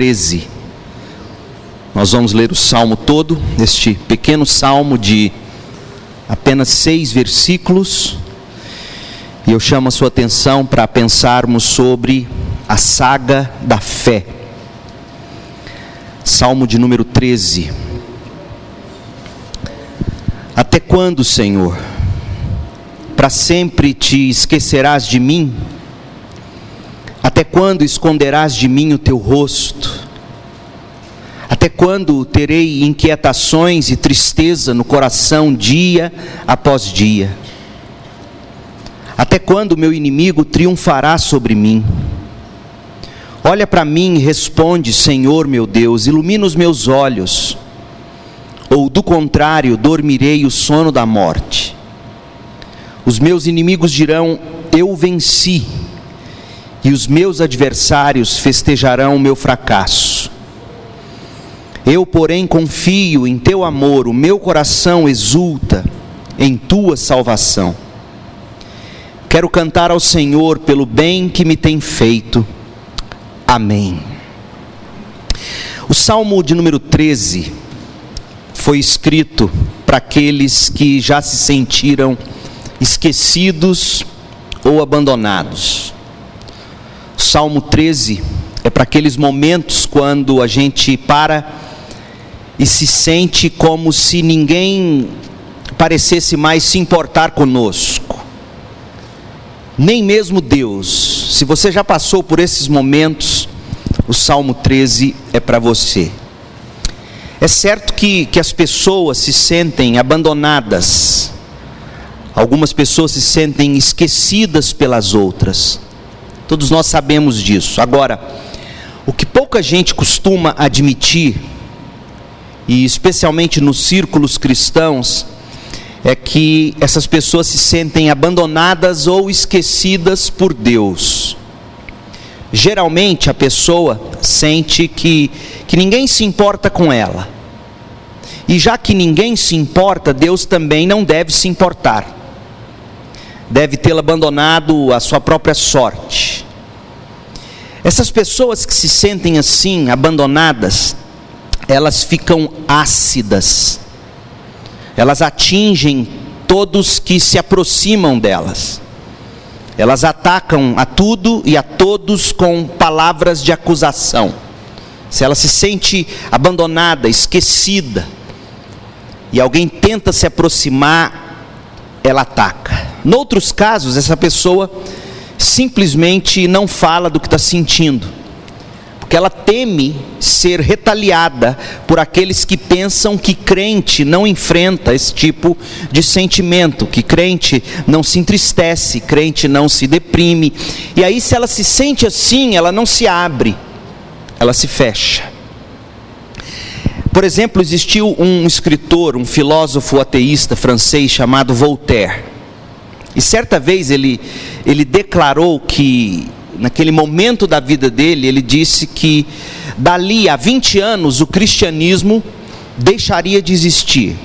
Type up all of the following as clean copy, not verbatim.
13. Nós vamos ler o salmo todo, este pequeno salmo de apenas 6 versículos. E eu chamo a sua atenção para pensarmos sobre a saga da fé. Salmo de número 13. Até quando, Senhor? Para sempre te esquecerás de mim? Até quando esconderás de mim o teu rosto? Até quando terei inquietações e tristeza no coração dia após dia? Até quando meu inimigo triunfará sobre mim? Olha para mim e responde, Senhor meu Deus, ilumina os meus olhos, ou do contrário, dormirei o sono da morte. Os meus inimigos dirão, eu venci, e os meus adversários festejarão o meu fracasso. Eu, porém, confio em teu amor, o meu coração exulta em tua salvação. Quero cantar ao Senhor pelo bem que me tem feito. Amém. O Salmo de número 13 foi escrito para aqueles que já se sentiram esquecidos ou abandonados. O Salmo 13 é para aqueles momentos quando a gente para e se sente como se ninguém parecesse mais se importar conosco. Nem mesmo Deus. Se você já passou por esses momentos, o Salmo 13 é para você. É certo que as pessoas se sentem abandonadas. Algumas pessoas se sentem esquecidas pelas outras. Todos nós sabemos disso. Agora, o que pouca gente costuma admitir, e especialmente nos círculos cristãos, é que essas pessoas se sentem abandonadas ou esquecidas por Deus. Geralmente a pessoa sente que ninguém se importa com ela. E já que ninguém se importa, Deus também não deve se importar. Deve tê-la abandonado à sua própria sorte. Essas pessoas que se sentem assim, abandonadas, elas ficam ácidas. Elas atingem todos que se aproximam delas. Elas atacam a tudo e a todos com palavras de acusação. Se ela se sente abandonada, esquecida, e alguém tenta se aproximar, ela ataca. Noutros casos, essa pessoa simplesmente não fala do que está sentindo, porque ela teme ser retaliada por aqueles que pensam que crente não enfrenta esse tipo de sentimento, que crente não se entristece, crente não se deprime. E aí, se ela se sente assim, ela não se abre, ela se fecha. Por exemplo, existiu um escritor, um filósofo ateísta francês chamado Voltaire. E certa vez ele declarou que, naquele momento da vida dele, ele disse que dali a 20 anos o cristianismo deixaria de existir.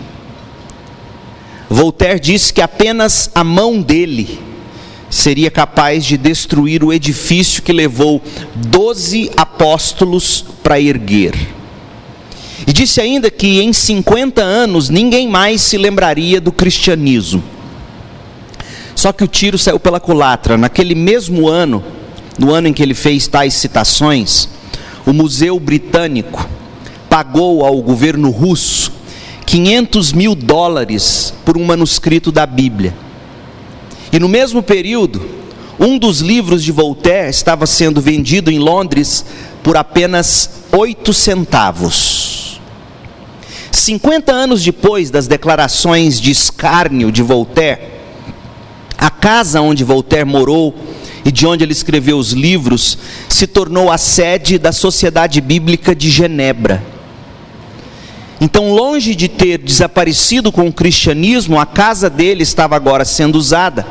Voltaire disse que apenas a mão dele seria capaz de destruir o edifício que levou 12 apóstolos para erguer. E disse ainda que em 50 anos ninguém mais se lembraria do cristianismo. Só que o tiro saiu pela culatra. Naquele mesmo ano, no ano em que ele fez tais citações, o Museu Britânico pagou ao governo russo $500 mil por um manuscrito da Bíblia. E no mesmo período, um dos livros de Voltaire estava sendo vendido em Londres por apenas 8 centavos. 50 anos depois das declarações de escárnio de Voltaire, a casa onde Voltaire morou e de onde ele escreveu os livros se tornou a sede da Sociedade Bíblica de Genebra. Então, longe de ter desaparecido com o cristianismo, a casa dele estava agora sendo usada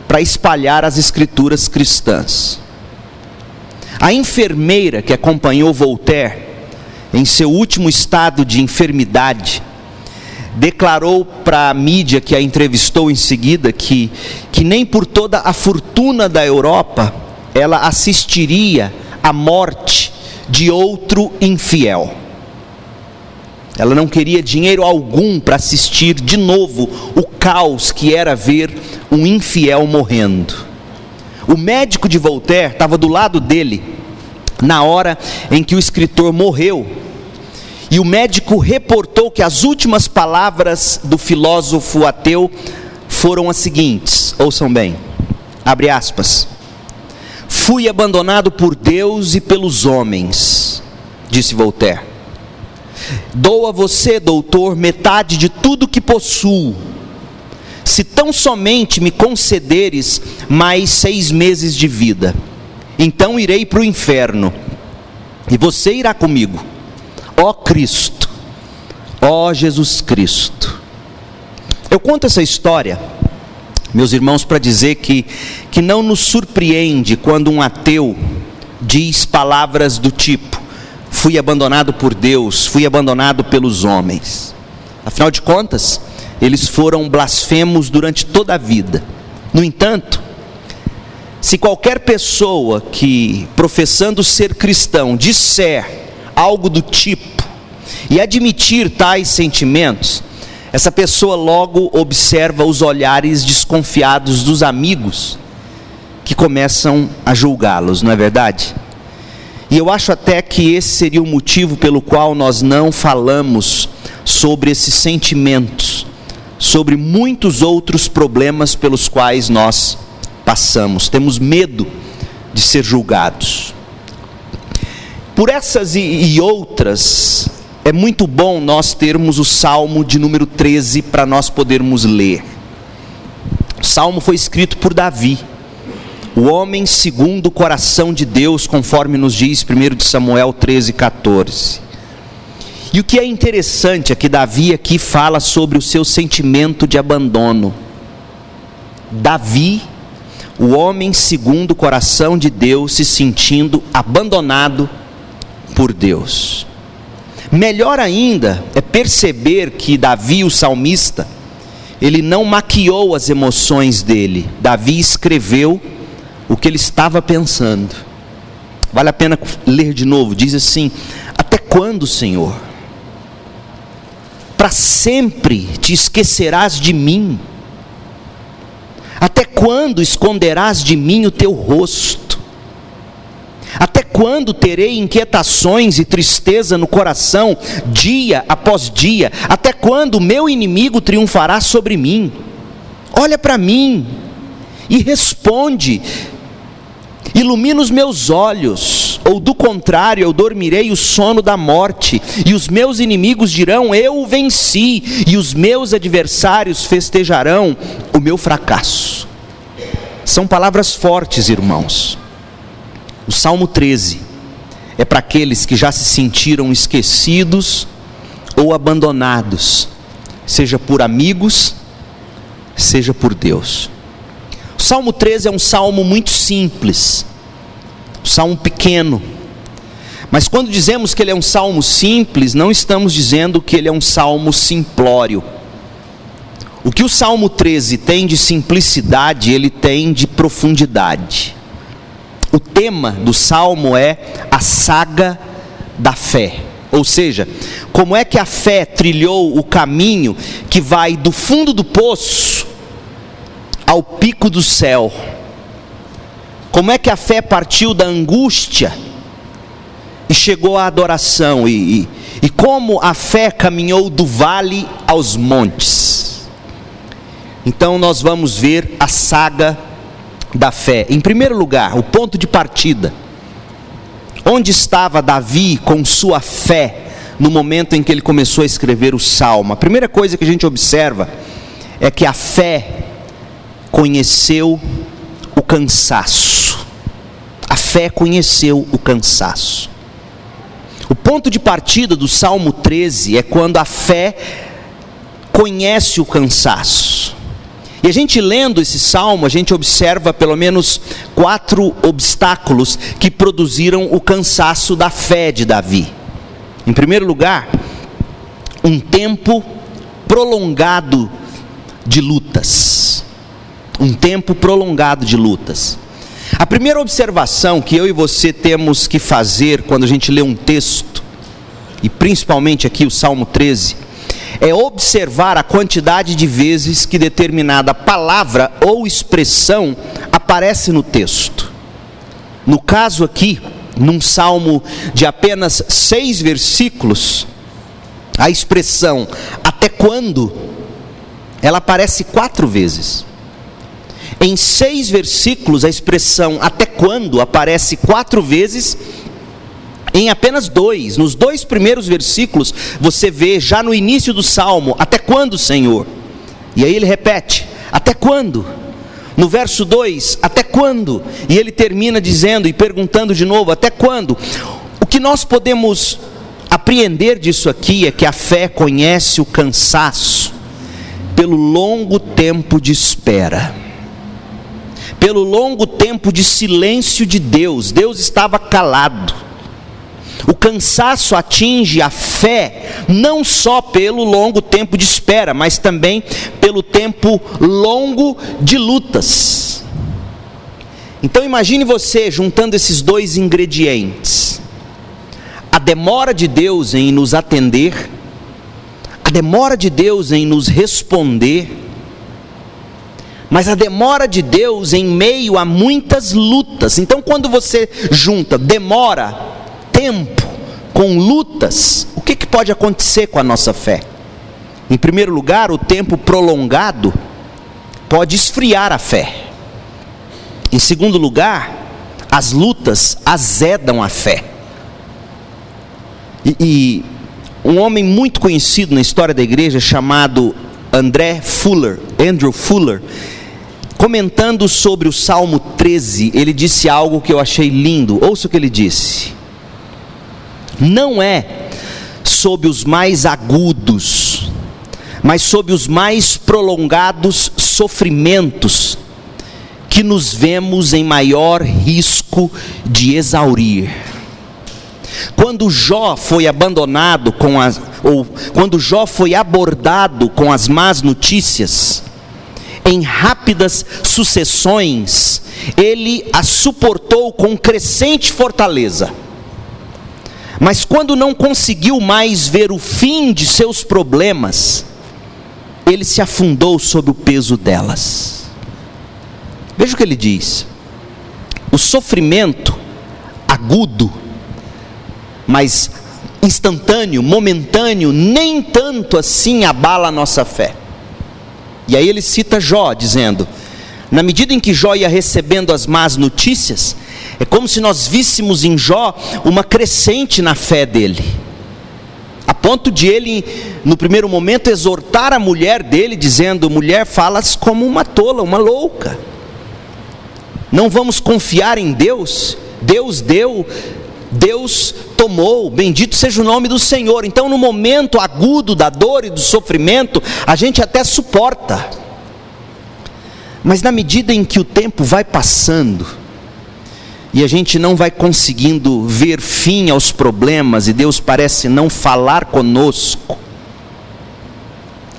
para espalhar as escrituras cristãs. A enfermeira que acompanhou Voltaire em seu último estado de enfermidade, declarou para a mídia que a entrevistou em seguida que nem por toda a fortuna da Europa ela assistiria à morte de outro infiel. Ela não queria dinheiro algum para assistir de novo o caos que era ver um infiel morrendo. O médico de Voltaire estava do lado dele na hora em que o escritor morreu, e o médico reportou que as últimas palavras do filósofo ateu foram as seguintes, ouçam bem, abre aspas: "Fui abandonado por Deus e pelos homens", disse Voltaire. "Dou a você, doutor, metade de tudo que possuo, se tão somente me concederes mais 6 meses de vida. Então irei para o inferno, e você irá comigo. Ó Cristo, ó Jesus Cristo." Eu conto essa história, meus irmãos, para dizer que não nos surpreende quando um ateu diz palavras do tipo: "Fui abandonado por Deus, fui abandonado pelos homens." Afinal de contas, eles foram blasfemos durante toda a vida. No entanto, se qualquer pessoa que, professando ser cristão, disser algo do tipo e admitir tais sentimentos, essa pessoa logo observa os olhares desconfiados dos amigos que começam a julgá-los, não é verdade? E eu acho até que esse seria o motivo pelo qual nós não falamos sobre esses sentimentos, sobre muitos outros problemas pelos quais nós passamos. Temos medo de ser julgados. Por essas e outras, é muito bom nós termos o Salmo de número 13 para nós podermos ler. O Salmo foi escrito por Davi, o homem segundo o coração de Deus, conforme nos diz 1 de Samuel 13:14. E o que é interessante é que Davi aqui fala sobre o seu sentimento de abandono. Davi, o homem segundo o coração de Deus, se sentindo abandonado por Deus. Melhor ainda é perceber que Davi, o salmista, ele não maquiou as emoções dele. Davi escreveu o que ele estava pensando. Vale a pena ler de novo. Diz assim: "Até quando, Senhor? Para sempre te esquecerás de mim? Até quando esconderás de mim o teu rosto? Até quando terei inquietações e tristeza no coração, dia após dia? Até quando o meu inimigo triunfará sobre mim? Olha para mim e responde. Ilumina os meus olhos, ou do contrário eu dormirei o sono da morte, e os meus inimigos dirão: eu o venci, e os meus adversários festejarão o meu fracasso." São palavras fortes, irmãos. O Salmo 13 é para aqueles que já se sentiram esquecidos ou abandonados, seja por amigos, seja por Deus. O Salmo 13 é um salmo muito simples, um salmo pequeno, mas quando dizemos que ele é um salmo simples, não estamos dizendo que ele é um salmo simplório. O que o Salmo 13 tem de simplicidade, ele tem de profundidade. O tema do salmo é a saga da fé, ou seja, como é que a fé trilhou o caminho que vai do fundo do poço ao pico do céu. Como é que a fé partiu da angústia e chegou à adoração, e como a fé caminhou do vale aos montes. Então nós vamos ver a saga da fé. Em primeiro lugar, o ponto de partida. Onde estava Davi com sua fé no momento em que ele começou a escrever o salmo? A primeira coisa que a gente observa é que a fé conheceu o cansaço. A fé conheceu o cansaço. O ponto de partida do Salmo 13 é quando a fé conhece o cansaço. E a gente lendo esse salmo, a gente observa pelo menos 4 obstáculos que produziram o cansaço da fé de Davi. Em primeiro lugar, um tempo prolongado de lutas. Um tempo prolongado de lutas. A primeira observação que eu e você temos que fazer quando a gente lê um texto, e principalmente aqui o Salmo 13, é observar a quantidade de vezes que determinada palavra ou expressão aparece no texto. No caso aqui, num salmo de apenas 6 versículos, a expressão até quando, ela aparece 4 vezes. Em 6 versículos, a expressão até quando aparece 4 vezes. Em apenas 2, nos 2 primeiros versículos, você vê já no início do salmo, até quando, Senhor? E aí ele repete, até quando? No verso 2, até quando? E ele termina dizendo e perguntando de novo, até quando? O que nós podemos apreender disso aqui é que a fé conhece o cansaço pelo longo tempo de espera, pelo longo tempo de silêncio de Deus. Deus estava calado. O cansaço atinge a fé não só pelo longo tempo de espera, mas também pelo tempo longo de lutas. Então imagine você juntando esses 2 ingredientes: a demora de Deus em nos atender, a demora de Deus em nos responder, mas a demora de Deus em meio a muitas lutas. Então quando você junta demora, tempo com lutas, o que pode acontecer com a nossa fé? Em primeiro lugar, o tempo prolongado pode esfriar a fé. Em segundo lugar, as lutas azedam a fé. E um homem muito conhecido na história da igreja, chamado Andrew Fuller, comentando sobre o Salmo 13, ele disse algo que eu achei lindo. Ouça o que ele disse: não é sob os mais agudos, mas sob os mais prolongados sofrimentos que nos vemos em maior risco de exaurir. Quando Jó foi abandonado quando Jó foi abordado com as más notícias, em rápidas sucessões, ele as suportou com crescente fortaleza. Mas quando não conseguiu mais ver o fim de seus problemas, ele se afundou sob o peso delas. Veja o que ele diz: o sofrimento agudo, mas instantâneo, momentâneo, nem tanto assim abala a nossa fé. E aí ele cita Jó, dizendo: na medida em que Jó ia recebendo as más notícias, é como se nós víssemos em Jó uma crescente na fé dele, a ponto de ele, no primeiro momento, exortar a mulher dele, dizendo: mulher, falas como uma tola, uma louca. Não vamos confiar em Deus? Deus deu, Deus tomou, bendito seja o nome do Senhor. Então no momento agudo da dor e do sofrimento, a gente até suporta, mas na medida em que o tempo vai passando, e a gente não vai conseguindo ver fim aos problemas, e Deus parece não falar conosco,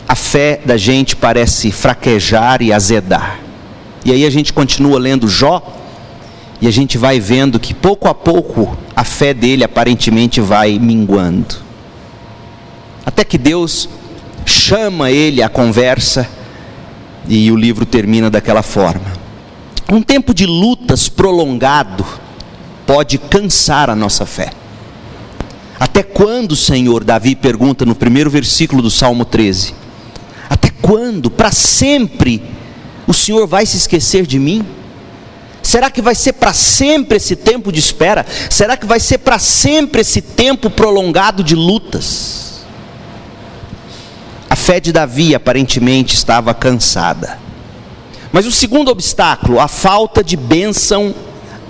a fé da gente parece fraquejar e azedar. E aí a gente continua lendo Jó, e a gente vai vendo que pouco a pouco a fé dele aparentemente vai minguando, até que Deus chama ele à conversa, e o livro termina daquela forma. Um tempo de lutas prolongado pode cansar a nossa fé. Até quando, Senhor? Davi pergunta no primeiro versículo do Salmo 13. Até quando? Para sempre o Senhor vai se esquecer de mim? Será que vai ser para sempre esse tempo de espera? Será que vai ser para sempre esse tempo prolongado de lutas? A fé de Davi aparentemente estava cansada. Mas o segundo obstáculo, a falta de bênção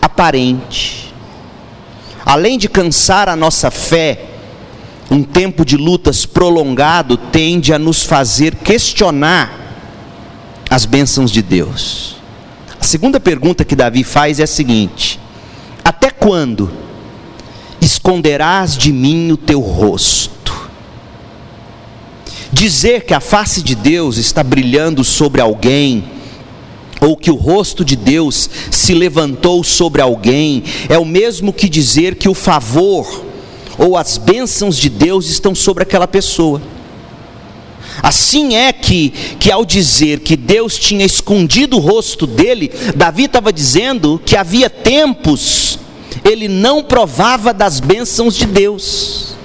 aparente. Além de cansar a nossa fé, um tempo de lutas prolongado tende a nos fazer questionar as bênçãos de Deus. A segunda pergunta que Davi faz é a seguinte: até quando esconderás de mim o teu rosto? Dizer que a face de Deus está brilhando sobre alguém, ou que o rosto de Deus se levantou sobre alguém, é o mesmo que dizer que o favor ou as bênçãos de Deus estão sobre aquela pessoa. Assim é que ao dizer que Deus tinha escondido o rosto dele, Davi estava dizendo que havia tempos ele não provava das bênçãos de Deus.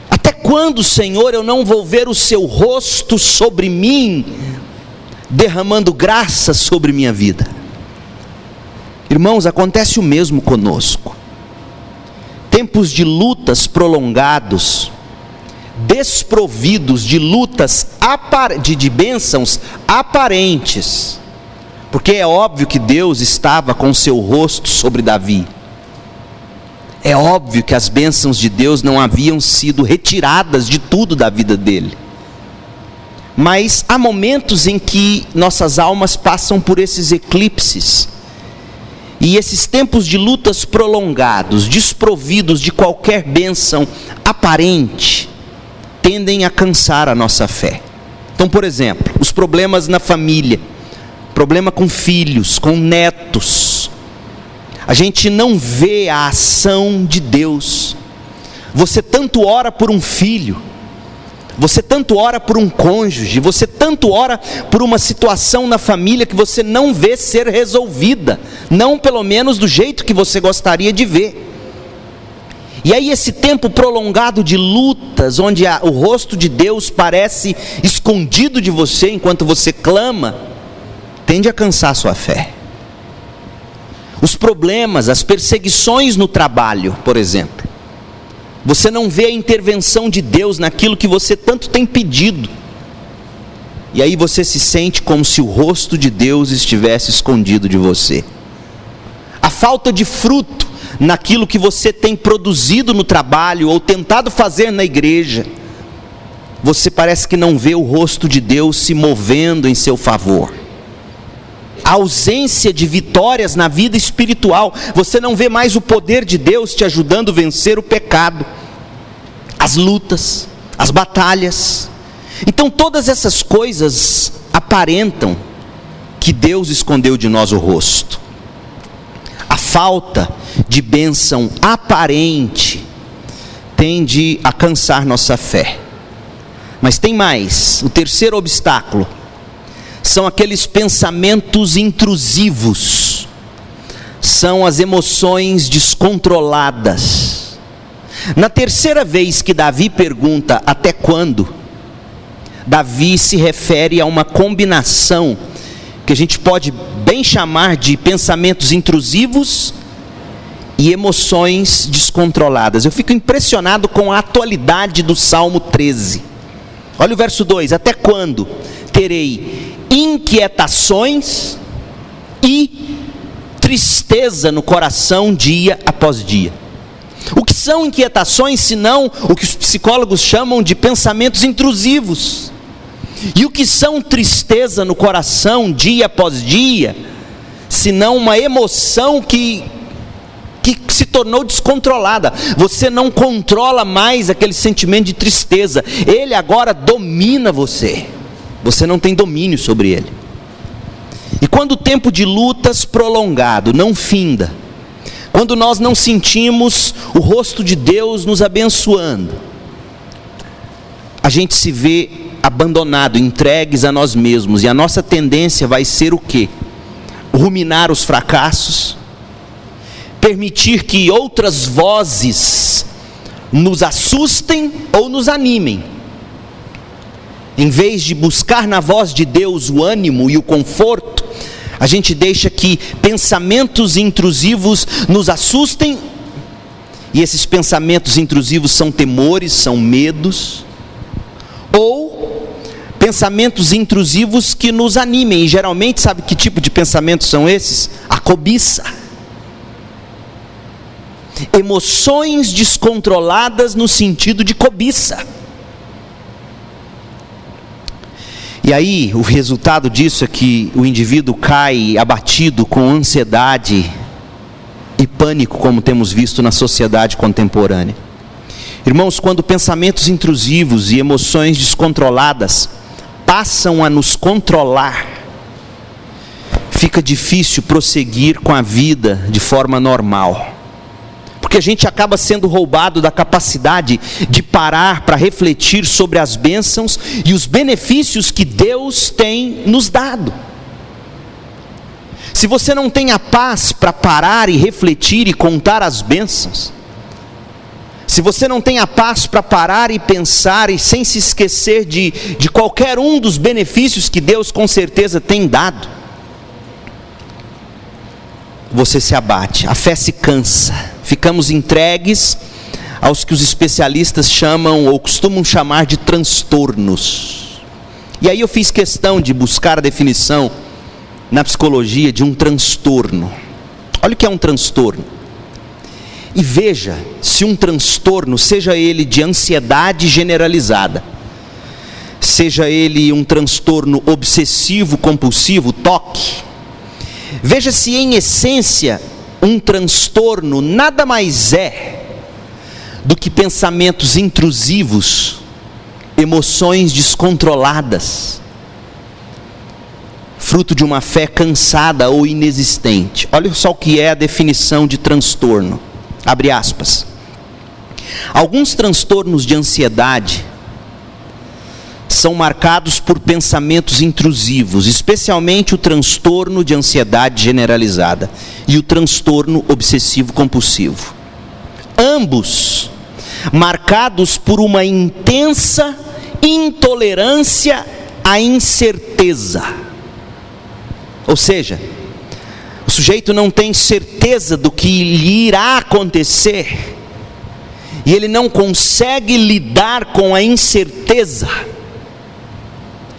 Até quando, Senhor, eu não vou ver o seu rosto sobre mim, derramando graça sobre minha vida? Irmãos, acontece o mesmo conosco. Tempos de lutas prolongados, desprovidos de lutas, de bênçãos aparentes, porque é óbvio que Deus estava com o seu rosto sobre Davi, é óbvio que as bênçãos de Deus não haviam sido retiradas de tudo da vida dele, mas há momentos em que nossas almas passam por esses eclipses, e esses tempos de lutas prolongados, desprovidos de qualquer bênção aparente, tendem a cansar a nossa fé. Então, por exemplo, os problemas na família, problema com filhos, com netos, a gente não vê a ação de Deus. Você tanto ora por um filho, você tanto ora por um cônjuge, você tanto ora por uma situação na família que você não vê ser resolvida, não pelo menos do jeito que você gostaria de ver. E aí esse tempo prolongado de lutas, onde o rosto de Deus parece escondido de você enquanto você clama, tende a cansar a sua fé. Os problemas, as perseguições no trabalho, por exemplo, você não vê a intervenção de Deus naquilo que você tanto tem pedido, e aí você se sente como se o rosto de Deus estivesse escondido de você. A falta de fruto naquilo que você tem produzido no trabalho ou tentado fazer na igreja, você parece que não vê o rosto de Deus se movendo em seu favor. A ausência de vitórias na vida espiritual, você não vê mais o poder de Deus te ajudando a vencer o pecado, as lutas, as batalhas. Então todas essas coisas aparentam que Deus escondeu de nós o rosto. A falta de bênção aparente tende a cansar nossa fé. Mas tem mais, o terceiro obstáculo são aqueles pensamentos intrusivos, são as emoções descontroladas. Na terceira vez que Davi pergunta até quando, Davi se refere a uma combinação que a gente pode bem chamar de pensamentos intrusivos e emoções descontroladas. Eu fico impressionado com a atualidade do Salmo 13. Olha o verso 2: até quando terei inquietações e tristeza no coração dia após dia? O que são inquietações senão o que os psicólogos chamam de pensamentos intrusivos? E o que são tristeza no coração dia após dia, senão uma emoção que se tornou descontrolada? Você não controla mais aquele sentimento de tristeza, ele agora domina você, você não tem domínio sobre ele. E quando o tempo de lutas prolongado não finda, quando nós não sentimos o rosto de Deus nos abençoando, a gente se vê abandonado, entregues a nós mesmos, e a nossa tendência vai ser o quê? Ruminar os fracassos, permitir que outras vozes nos assustem ou nos animem. Em vez de buscar na voz de Deus o ânimo e o conforto, a gente deixa que pensamentos intrusivos nos assustem, e esses pensamentos intrusivos são temores, são medos, ou pensamentos intrusivos que nos animem. E geralmente, sabe que tipo de pensamentos são esses? A cobiça. Emoções descontroladas no sentido de cobiça. E aí, o resultado disso é que o indivíduo cai abatido com ansiedade e pânico, como temos visto na sociedade contemporânea. Irmãos, quando pensamentos intrusivos e emoções descontroladas passam a nos controlar, fica difícil prosseguir com a vida de forma normal. Porque a gente acaba sendo roubado da capacidade de parar para refletir sobre as bênçãos e os benefícios que Deus tem nos dado. Se você não tem a paz para parar e refletir e contar as bênçãos, se você não tem a paz para parar e pensar e sem se esquecer de qualquer um dos benefícios que Deus com certeza tem dado, você se abate, a fé se cansa, ficamos entregues aos que os especialistas chamam ou costumam chamar de transtornos. E aí eu fiz questão de buscar a definição na psicologia de um transtorno. Olha o que é um transtorno. E veja se um transtorno, seja ele de ansiedade generalizada, seja ele um transtorno obsessivo compulsivo, TOC, veja se em essência um transtorno nada mais é do que pensamentos intrusivos, emoções descontroladas, fruto de uma fé cansada ou inexistente. Olha só o que é a definição de transtorno. Abre aspas. Alguns transtornos de ansiedade são marcados por pensamentos intrusivos, especialmente o transtorno de ansiedade generalizada e o transtorno obsessivo compulsivo. Ambos marcados por uma intensa intolerância à incerteza. Ou seja, o sujeito não tem certeza do que lhe irá acontecer, e ele não consegue lidar com a incerteza,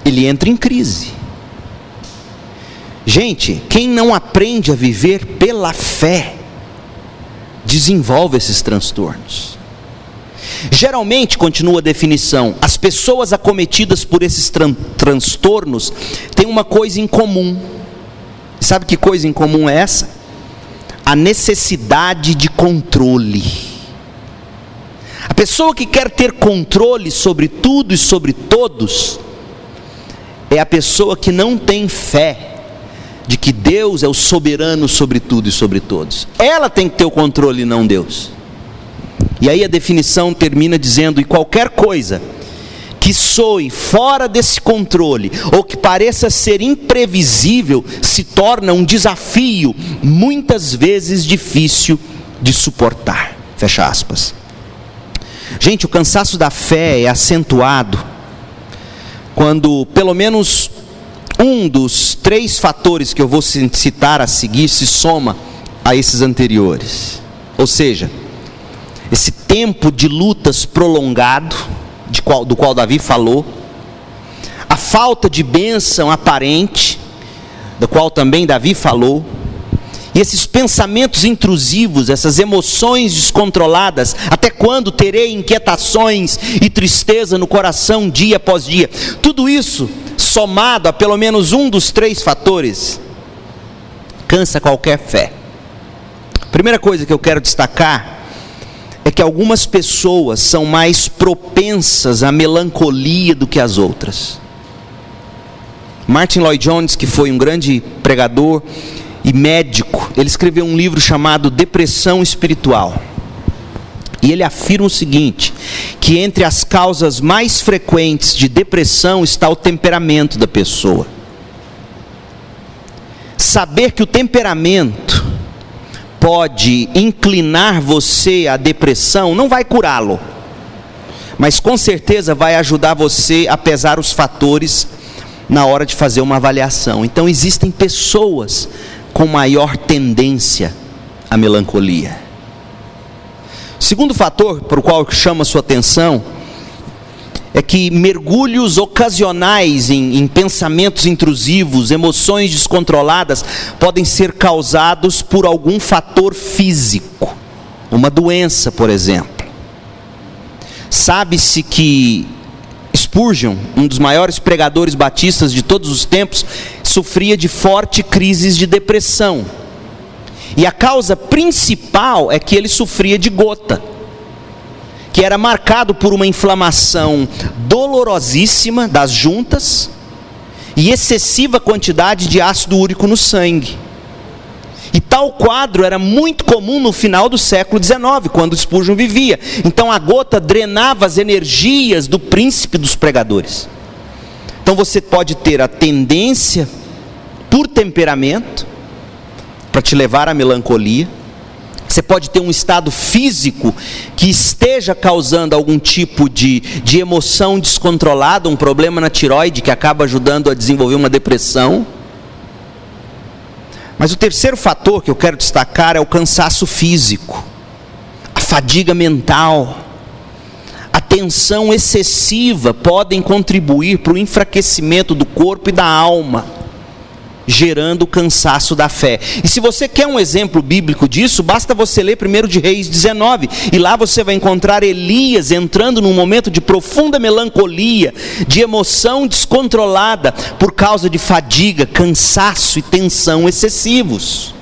ele entra em crise. Gente, quem não aprende a viver pela fé, desenvolve esses transtornos. Geralmente, continua a definição, as pessoas acometidas por esses transtornos têm uma coisa em comum. Sabe que coisa em comum é essa? A necessidade de controle. A pessoa que quer ter controle sobre tudo e sobre todos é a pessoa que não tem fé de que Deus é o soberano sobre tudo e sobre todos. Ela tem que ter o controle, não Deus. E aí a definição termina dizendo: e qualquer coisa que soe fora desse controle, ou que pareça ser imprevisível, se torna um desafio, muitas vezes difícil de suportar. Fecha aspas. Gente, o cansaço da fé é acentuado quando pelo menos um dos 3 fatores que eu vou citar a seguir se soma a esses anteriores. Ou seja, esse tempo de lutas prolongado, do qual Davi falou, a falta de bênção aparente, do qual também Davi falou, e esses pensamentos intrusivos, essas emoções descontroladas: até quando terei inquietações e tristeza no coração dia após dia? Tudo isso somado a pelo menos um dos 3 fatores cansa qualquer fé. A primeira coisa que eu quero destacar é que algumas pessoas são mais propensas à melancolia do que as outras. Martin Lloyd-Jones, que foi um grande pregador e médico, ele escreveu um livro chamado Depressão Espiritual. E ele afirma o seguinte, que entre as causas mais frequentes de depressão está o temperamento da pessoa. Saber que o temperamento pode inclinar você à depressão não vai curá-lo, mas com certeza vai ajudar você a pesar os fatores na hora de fazer uma avaliação. Então existem pessoas com maior tendência à melancolia. O segundo fator por qual chama a sua atenção é que mergulhos ocasionais em pensamentos intrusivos, emoções descontroladas, podem ser causados por algum fator físico, uma doença, por exemplo. Sabe-se que Spurgeon, um dos maiores pregadores batistas de todos os tempos, sofria de forte crises de depressão. E a causa principal é que ele sofria de gota, que era marcado por uma inflamação dolorosíssima das juntas e excessiva quantidade de ácido úrico no sangue. E tal quadro era muito comum no final do século XIX, quando Spurgeon vivia. Então a gota drenava as energias do príncipe dos pregadores. Então você pode ter a tendência, por temperamento, para te levar à melancolia. Você pode ter um estado físico que esteja causando algum tipo de emoção descontrolada, um problema na tireoide que acaba ajudando a desenvolver uma depressão. Mas o terceiro fator que eu quero destacar é o cansaço físico, a fadiga mental, a tensão excessiva podem contribuir para o enfraquecimento do corpo e da alma, gerando o cansaço da fé. E se você quer um exemplo bíblico disso, basta você ler 1 de Reis 19, e lá você vai encontrar Elias entrando num momento de profunda melancolia, de emoção descontrolada, por causa de fadiga, cansaço e tensão excessivos.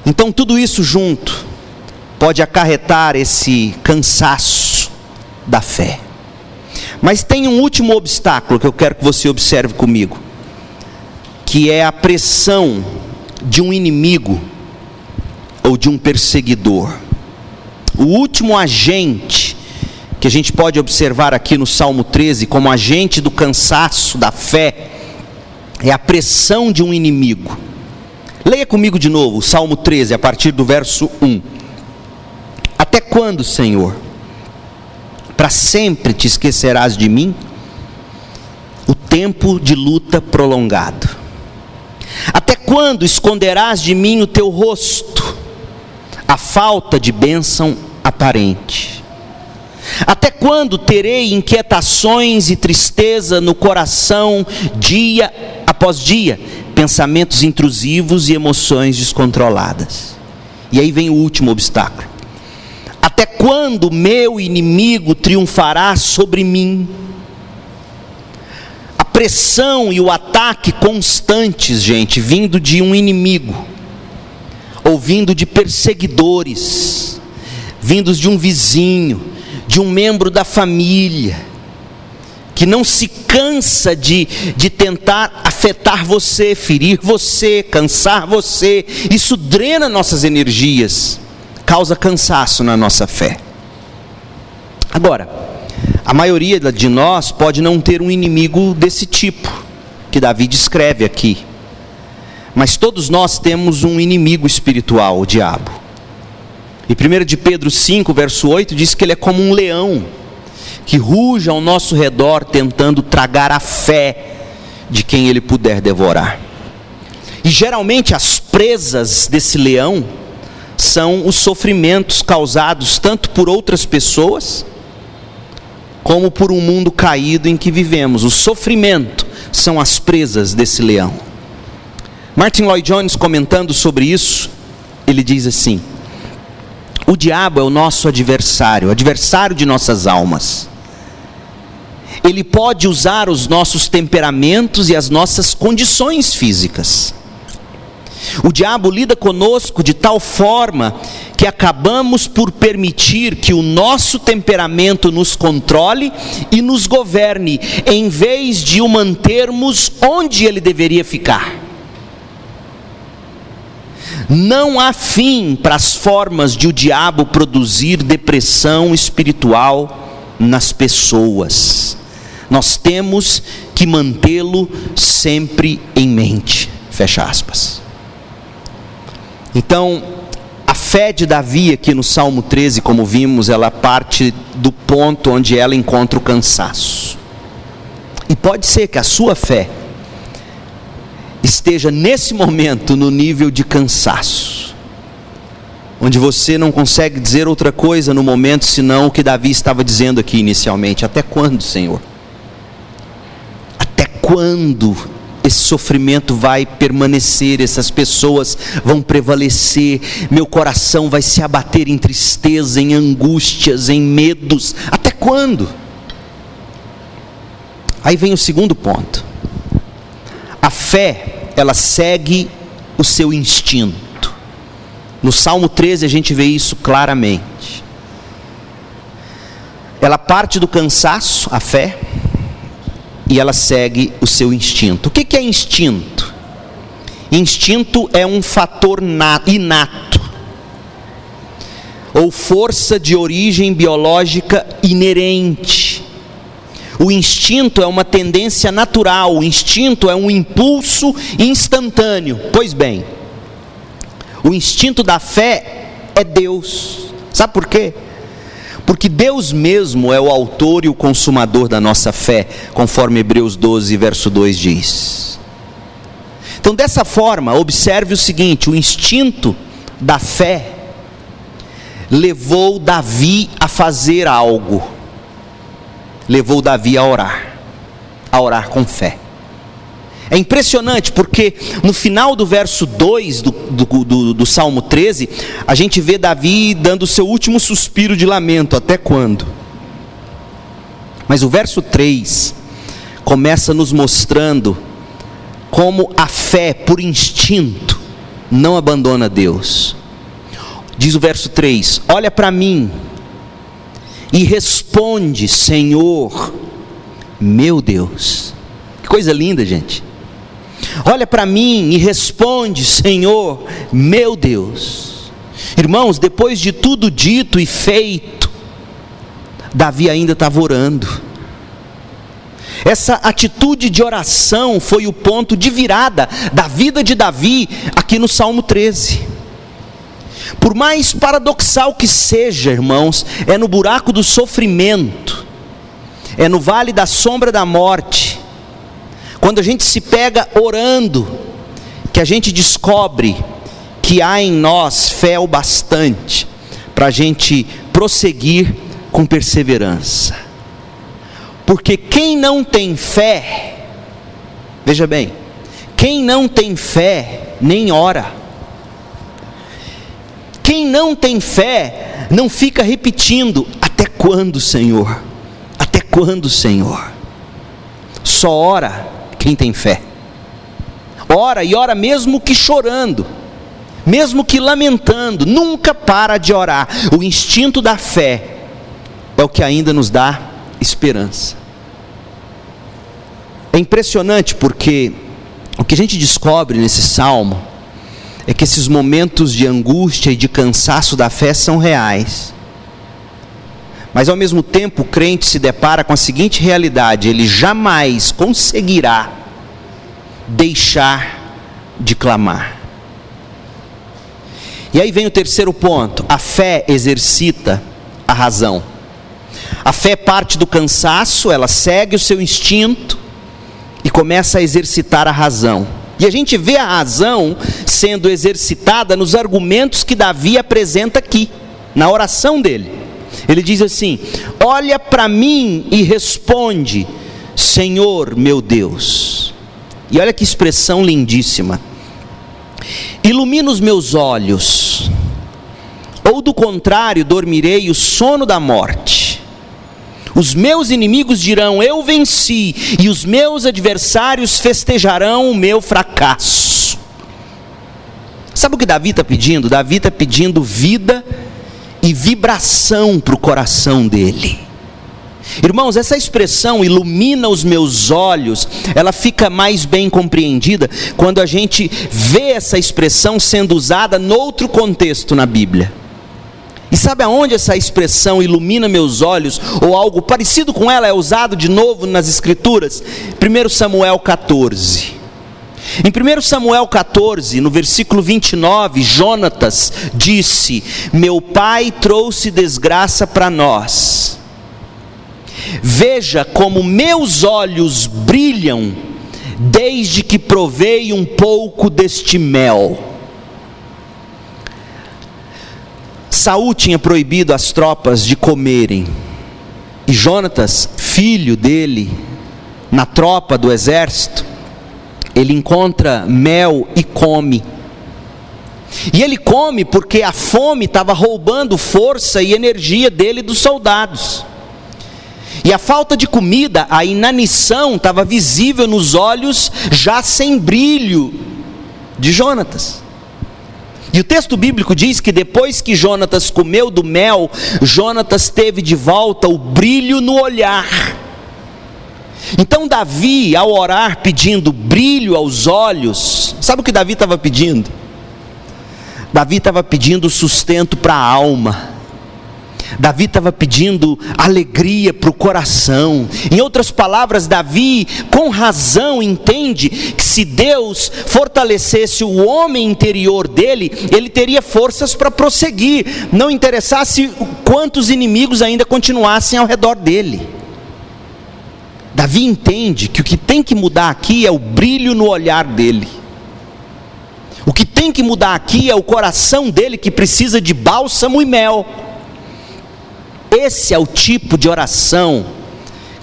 Então tudo isso junto pode acarretar esse cansaço da fé. Mas tem um último obstáculo que eu quero que você observe comigo, que é a pressão de um inimigo ou de um perseguidor. O último agente que a gente pode observar aqui no Salmo 13 como agente do cansaço da fé é a pressão de um inimigo. Leia comigo de novo o Salmo 13 a partir do verso 1. Até quando, Senhor? Para sempre te esquecerás de mim? O tempo de luta prolongado. Até quando esconderás de mim o teu rosto? A falta de bênção aparente. Até quando terei inquietações e tristeza no coração dia após dia? Pensamentos intrusivos e emoções descontroladas. E aí vem o último obstáculo. Até quando meu inimigo triunfará sobre mim? A pressão e o ataque constantes, gente, vindo de um inimigo, ou vindo de perseguidores, vindos de um vizinho, de um membro da família, que não se cansa de tentar afetar você, ferir você, cansar você. Isso drena nossas energias, causa cansaço na nossa fé. Agora, a maioria de nós pode não ter um inimigo desse tipo, que Davi descreve aqui. Mas todos nós temos um inimigo espiritual, o diabo. E 1 de Pedro 5, verso 8, diz que ele é como um leão, que ruge ao nosso redor, tentando tragar a fé de quem ele puder devorar. E geralmente as presas desse leão são os sofrimentos causados tanto por outras pessoas, como por um mundo caído em que vivemos. O sofrimento são as presas desse leão. Martin Lloyd-Jones, comentando sobre isso, ele diz assim: o diabo é o nosso adversário, adversário de nossas almas. Ele pode usar os nossos temperamentos e as nossas condições físicas. O diabo lida conosco de tal forma que acabamos por permitir que o nosso temperamento nos controle e nos governe, em vez de o mantermos onde ele deveria ficar. Não há fim para as formas de o diabo produzir depressão espiritual nas pessoas. Nós temos que mantê-lo sempre em mente. Fecha aspas. Então, a fé de Davi aqui no Salmo 13, como vimos, ela parte do ponto onde ela encontra o cansaço. E pode ser que a sua fé esteja nesse momento no nível de cansaço, onde você não consegue dizer outra coisa no momento senão o que Davi estava dizendo aqui inicialmente. Até quando, Senhor? Até quando esse sofrimento vai permanecer, essas pessoas vão prevalecer, meu coração vai se abater em tristeza, em angústias, em medos? Até quando? Aí vem o segundo ponto. A fé, ela segue o seu instinto. No Salmo 13 a gente vê isso claramente. Ela parte do cansaço, a fé, e ela segue o seu instinto. O que é instinto? Instinto é um fator inato, ou força de origem biológica inerente. O instinto é uma tendência natural, o instinto é um impulso instantâneo. Pois bem, o instinto da fé é Deus. Sabe por quê? Porque Deus mesmo é o autor e o consumador da nossa fé, conforme Hebreus 12, verso 2 diz. Então, dessa forma, observe o seguinte: o instinto da fé levou Davi a fazer algo, levou Davi a orar com fé. É impressionante porque no final do verso 2 do Salmo 13, a gente vê Davi dando o seu último suspiro de lamento: até quando? Mas o verso 3 começa nos mostrando como a fé, por instinto, não abandona Deus. Diz o verso 3: olha para mim e responde, Senhor, meu Deus. Que coisa linda, gente. Olha para mim e responde, Senhor, meu Deus. Irmãos, depois de tudo dito e feito, Davi ainda estava orando. Essa atitude de oração foi o ponto de virada da vida de Davi aqui no Salmo 13. Por mais paradoxal que seja, irmãos, é no buraco do sofrimento, é no vale da sombra da morte, quando a gente se pega orando, que a gente descobre que há em nós fé o bastante para a gente prosseguir com perseverança. Porque quem não tem fé, veja bem, quem não tem fé nem ora. Quem não tem fé não fica repetindo: até quando, Senhor? Até quando, Senhor? Só ora quem tem fé. Ora, e ora mesmo que chorando, mesmo que lamentando, nunca para de orar. O instinto da fé é o que ainda nos dá esperança. É impressionante porque o que a gente descobre nesse salmo é que esses momentos de angústia e de cansaço da fé são reais. Mas ao mesmo tempo o crente se depara com a seguinte realidade: ele jamais conseguirá deixar de clamar. E aí vem o terceiro ponto: a fé exercita a razão. A fé parte do cansaço, ela segue o seu instinto e começa a exercitar a razão. E a gente vê a razão sendo exercitada nos argumentos que Davi apresenta aqui, na oração dele. Ele diz assim: olha para mim e responde, Senhor meu Deus. E olha que expressão lindíssima: ilumina os meus olhos, ou do contrário dormirei o sono da morte. Os meus inimigos dirão: eu venci, e os meus adversários festejarão o meu fracasso. Sabe o que Davi está pedindo? Davi está pedindo vida e vibração para o coração dele. Irmãos, essa expressão ilumina os meus olhos, ela fica mais bem compreendida quando a gente vê essa expressão sendo usada noutro contexto na Bíblia. E sabe aonde essa expressão ilumina meus olhos, ou algo parecido com ela, é usado de novo nas Escrituras? 1 Samuel 14. Em 1 Samuel 14, no versículo 29, Jonatas disse: meu pai trouxe desgraça para nós. Veja como meus olhos brilham, desde que provei um pouco deste mel. Saul tinha proibido as tropas de comerem, e Jonatas, filho dele, na tropa do exército, ele encontra mel e come. E ele come porque a fome estava roubando força e energia dele dos soldados. E a falta de comida, a inanição estava visível nos olhos já sem brilho de Jonatas. E o texto bíblico diz que depois que Jonatas comeu do mel, Jonatas teve de volta o brilho no olhar. Então Davi, ao orar pedindo brilho aos olhos, sabe o que Davi estava pedindo? Davi estava pedindo sustento para a alma. Davi estava pedindo alegria para o coração. Em outras palavras, Davi, com razão, entende que se Deus fortalecesse o homem interior dele, ele teria forças para prosseguir, não interessasse quantos inimigos ainda continuassem ao redor dele. Davi entende que o que tem que mudar aqui é o brilho no olhar dele. O que tem que mudar aqui é o coração dele, que precisa de bálsamo e mel. Esse é o tipo de oração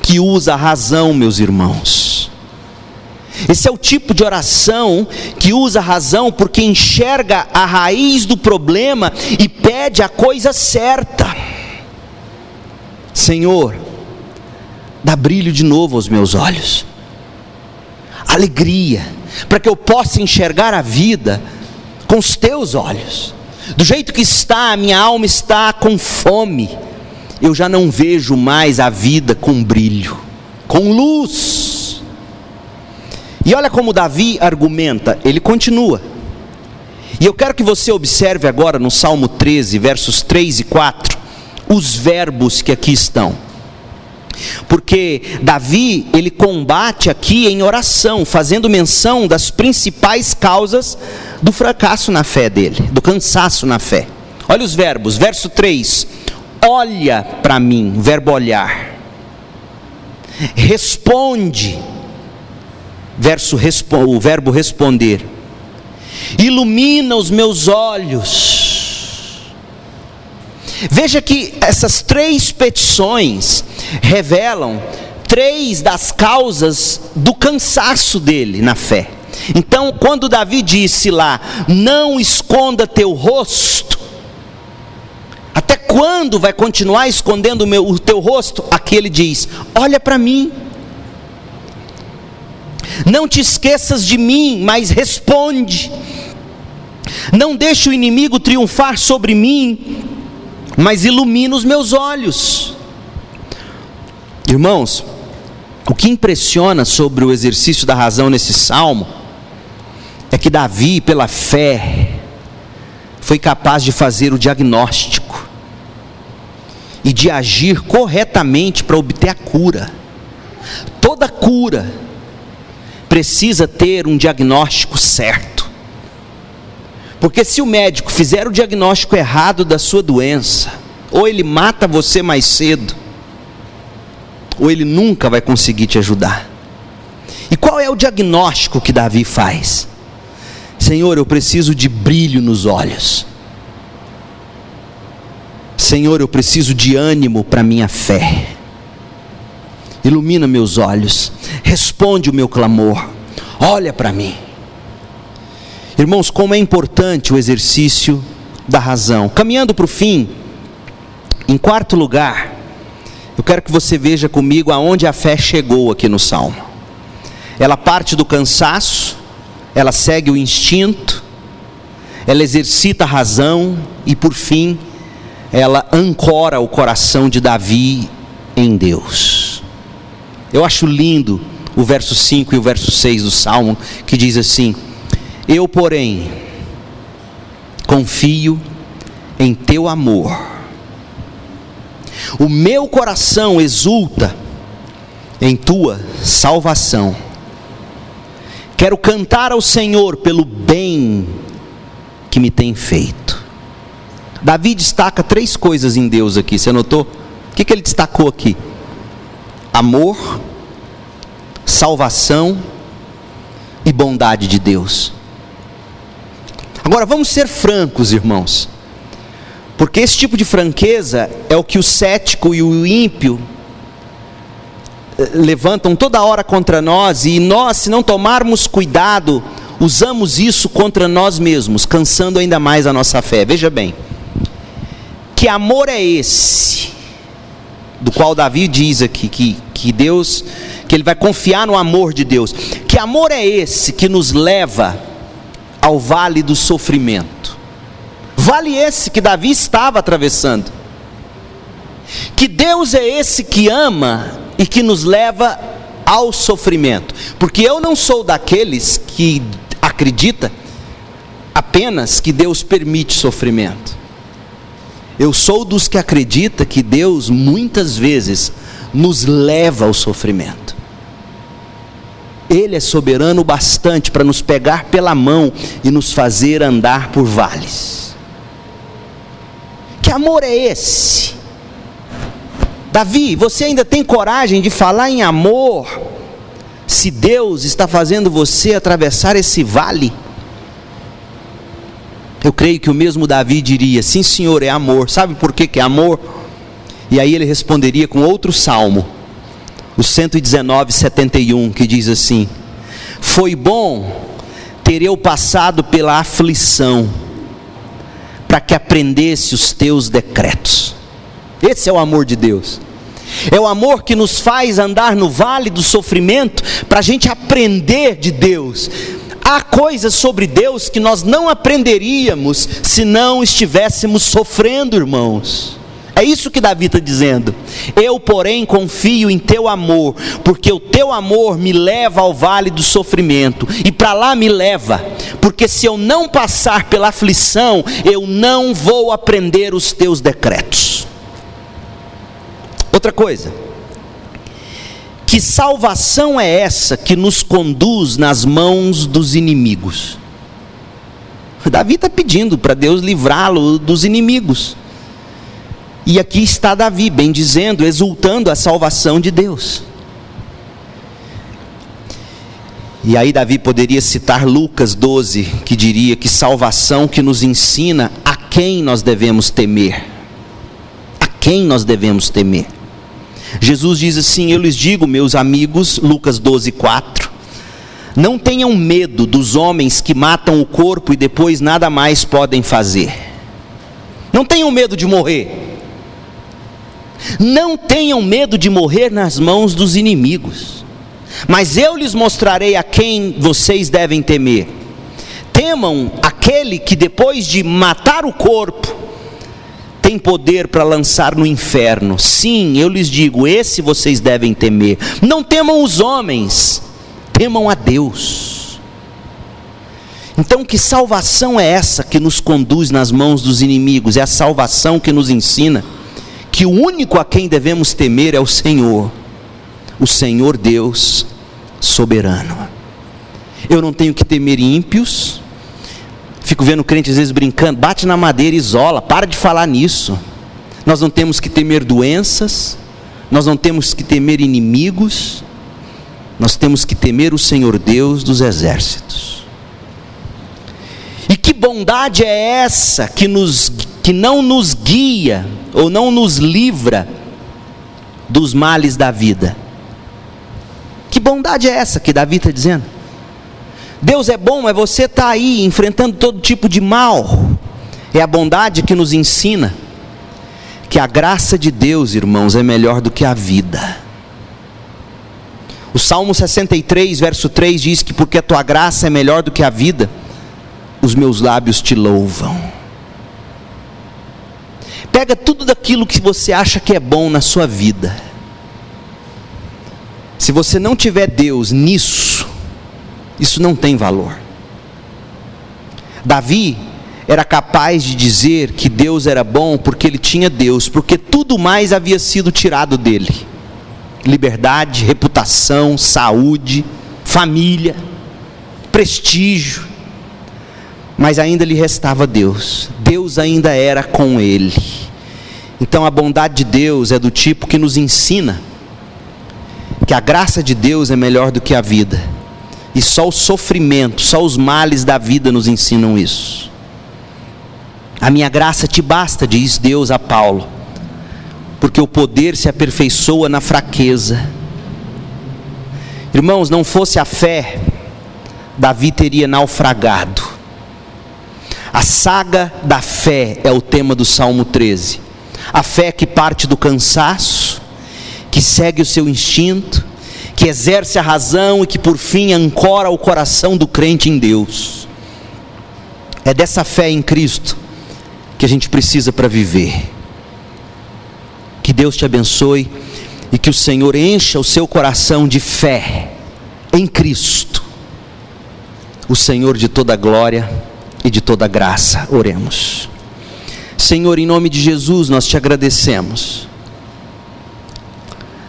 que usa a razão, meus irmãos. Esse é o tipo de oração que usa a razão porque enxerga a raiz do problema e pede a coisa certa. Senhor, dá brilho de novo aos meus olhos, alegria, para que eu possa enxergar a vida com os teus olhos. Do jeito que está, a minha alma está com fome. Eu já não vejo mais a vida com brilho, com luz. E olha como Davi argumenta, ele continua. E eu quero que você observe agora no Salmo 13, versos 3 e 4, os verbos que aqui estão. Porque Davi, ele combate aqui em oração, fazendo menção das principais causas do fracasso na fé dele, do cansaço na fé. Olha os verbos, verso 3, olha para mim, verbo olhar. Responde, o verbo responder. Ilumina os meus olhos. Veja que essas três petições revelam três das causas do cansaço dele na fé. Então, quando Davi disse lá, não esconda teu rosto, até quando vai continuar escondendo o teu rosto? Aqui ele diz, olha para mim. Não te esqueças de mim, mas responde. Não deixe o inimigo triunfar sobre mim, mas ilumina os meus olhos. Irmãos, o que impressiona sobre o exercício da razão nesse salmo é que Davi, pela fé, foi capaz de fazer o diagnóstico e de agir corretamente para obter a cura. Toda cura precisa ter um diagnóstico certo. Porque se o médico fizer o diagnóstico errado da sua doença, ou ele mata você mais cedo, ou ele nunca vai conseguir te ajudar. E qual é o diagnóstico que Davi faz? Senhor, eu preciso de brilho nos olhos. Senhor, eu preciso de ânimo para minha fé. Ilumina meus olhos, responde o meu clamor, olha para mim. Irmãos, como é importante o exercício da razão. Caminhando para o fim, em quarto lugar, eu quero que você veja comigo aonde a fé chegou aqui no Salmo. Ela parte do cansaço, ela segue o instinto, ela exercita a razão e por fim, ela ancora o coração de Davi em Deus. Eu acho lindo o verso 5 e o verso 6 do Salmo, que diz assim, eu, porém, confio em teu amor. O meu coração exulta em tua salvação. Quero cantar ao Senhor pelo bem que me tem feito. Davi destaca três coisas em Deus aqui, você notou? O que ele destacou aqui? Amor, salvação e bondade de Deus. Agora vamos ser francos, irmãos, porque esse tipo de franqueza é o que o cético e o ímpio levantam toda hora contra nós, e nós, se não tomarmos cuidado, usamos isso contra nós mesmos, cansando ainda mais a nossa fé. Veja bem, que amor é esse, do qual Davi diz aqui, que Deus, que ele vai confiar no amor de Deus. Que amor é esse que nos leva ao vale do sofrimento? Vale esse que Davi estava atravessando. Que Deus é esse que ama e que nos leva ao sofrimento, porque eu não sou daqueles que acredita apenas que Deus permite sofrimento. Eu sou dos que acredita que Deus muitas vezes nos leva ao sofrimento. Ele é soberano bastante para nos pegar pela mão e nos fazer andar por vales. Que amor é esse? Davi, você ainda tem coragem de falar em amor, se Deus está fazendo você atravessar esse vale? Eu creio que o mesmo Davi diria, sim senhor, é amor. Sabe por que é amor? E aí ele responderia com outro salmo, o 119:71, que diz assim: foi bom ter eu passado pela aflição, para que aprendesse os teus decretos. Esse é o amor de Deus. É o amor que nos faz andar no vale do sofrimento, para a gente aprender de Deus. Há coisas sobre Deus que nós não aprenderíamos se não estivéssemos sofrendo, irmãos. É isso que Davi está dizendo. Eu, porém, confio em teu amor, porque o teu amor me leva ao vale do sofrimento, e para lá me leva, porque se eu não passar pela aflição, eu não vou aprender os teus decretos. Outra coisa, que salvação é essa que nos conduz nas mãos dos inimigos? Davi está pedindo para Deus livrá-lo dos inimigos. E aqui está Davi, bem dizendo, exultando a salvação de Deus. E aí Davi poderia citar Lucas 12, que diria que salvação que nos ensina a quem nós devemos temer. A quem nós devemos temer. Jesus diz assim: eu lhes digo, meus amigos, Lucas 12:4, não tenham medo dos homens que matam o corpo e depois nada mais podem fazer. Não tenham medo de morrer. Não tenham medo de morrer nas mãos dos inimigos, mas eu lhes mostrarei a quem vocês devem temer. Temam aquele que depois de matar o corpo, tem poder para lançar no inferno. Sim, eu lhes digo, esse vocês devem temer. Não temam os homens, temam a Deus. Então, que salvação é essa que nos conduz nas mãos dos inimigos? É a salvação que nos ensina que o único a quem devemos temer é o Senhor Deus soberano. Eu não tenho que temer ímpios. Fico vendo crente às vezes brincando, bate na madeira, isola, para de falar nisso. Nós não temos que temer doenças, nós não temos que temer inimigos, nós temos que temer o Senhor Deus dos exércitos. E que bondade é essa que não nos guia, ou não nos livra dos males da vida? Que bondade é essa que Davi está dizendo? Deus é bom, mas você está aí enfrentando todo tipo de mal. É a bondade que nos ensina que a graça de Deus, irmãos, é melhor do que a vida. O Salmo 63, verso 3 diz que porque a tua graça é melhor do que a vida, os meus lábios te louvam. Pega tudo daquilo que você acha que é bom na sua vida. Se você não tiver Deus nisso, isso não tem valor. Davi era capaz de dizer que Deus era bom porque ele tinha Deus, porque tudo mais havia sido tirado dele: liberdade, reputação, saúde, família, prestígio. Mas ainda lhe restava Deus. Deus ainda era com ele. Então a bondade de Deus é do tipo que nos ensina que a graça de Deus é melhor do que a vida. E só o sofrimento, só os males da vida nos ensinam isso. A minha graça te basta, diz Deus a Paulo, porque o poder se aperfeiçoa na fraqueza. Irmãos, não fosse a fé, Davi teria naufragado. A saga da fé é o tema do Salmo 13. A fé que parte do cansaço, que segue o seu instinto, que exerce a razão e que por fim ancora o coração do crente em Deus. É dessa fé em Cristo que a gente precisa para viver. Que Deus te abençoe e que o Senhor encha o seu coração de fé em Cristo, o Senhor de toda glória e de toda graça. Oremos. Senhor, em nome de Jesus, nós te agradecemos,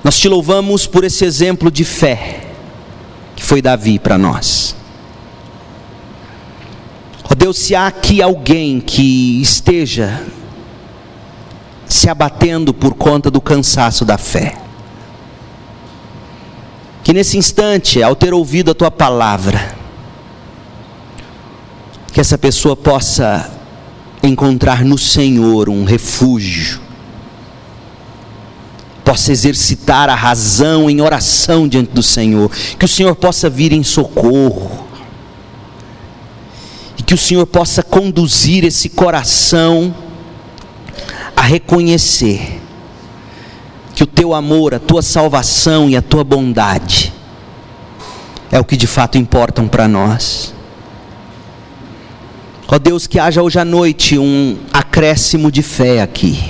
nós te louvamos por esse exemplo de fé que foi Davi para nós. Ó Deus, se há aqui alguém que esteja se abatendo por conta do cansaço da fé, que nesse instante, ao ter ouvido a tua palavra, que essa pessoa possa encontrar no Senhor um refúgio, possa exercitar a razão em oração diante do Senhor, que o Senhor possa vir em socorro, e que o Senhor possa conduzir esse coração a reconhecer que o teu amor, a tua salvação e a tua bondade é o que de fato importam para nós. Ó Deus, que haja hoje à noite um acréscimo de fé aqui,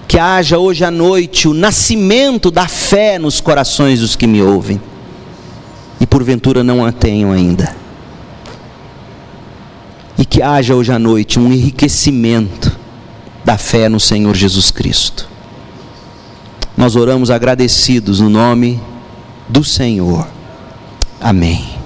que haja hoje à noite o nascimento da fé nos corações dos que me ouvem e porventura não a tenham ainda, e que haja hoje à noite um enriquecimento da fé no Senhor Jesus Cristo. Nós oramos agradecidos no nome do Senhor. Amém.